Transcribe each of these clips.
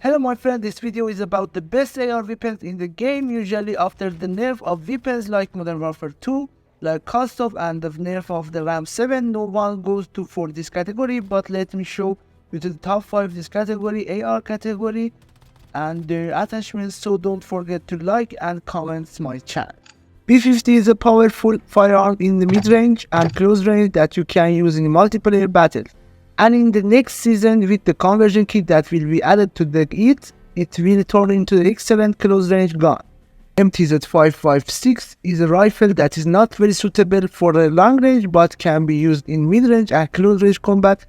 Hello my friend, this video is about the best AR weapons in the game. Usually after the nerf of weapons like Modern Warfare 2, like custom and the nerf of the RAM 7, no one goes to for this category, but let me show you the top 5 this category, AR category and their attachments, so don't forget to like and comment my channel. P50 is a powerful firearm in the mid-range and close range that you can use in multiplayer battles. And in the next season, with the conversion kit that will be added to it will turn into an excellent close range gun. MTZ-556 is a rifle that is not very suitable for a long range but can be used in mid-range and close range combat.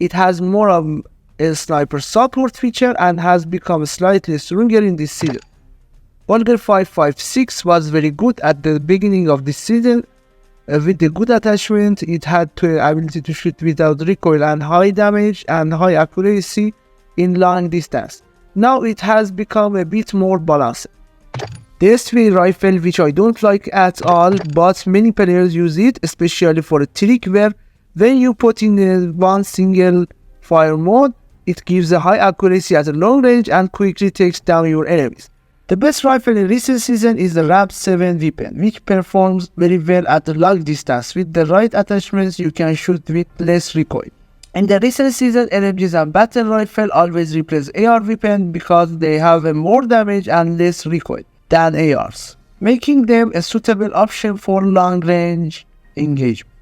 It has more of a sniper support feature and has become slightly stronger in this season. Vulgar 556 was very good at the beginning of this season. With the good attachment, it had the ability to shoot without recoil and high damage and high accuracy in long distance. Now it has become a bit more balanced. The SV rifle, which I don't like at all, but many players use it, especially for a trick where when you put in one single fire mode, it gives a high accuracy at a long range and quickly takes down your enemies. The best rifle in recent season is the RAM 7 weapon, which performs very well at a long distance. With the right attachments, you can shoot with less recoil. In the recent season, LMGs and battle rifle always replace AR weapon because they have a more damage and less recoil than ARs, making them a suitable option for long range engagement.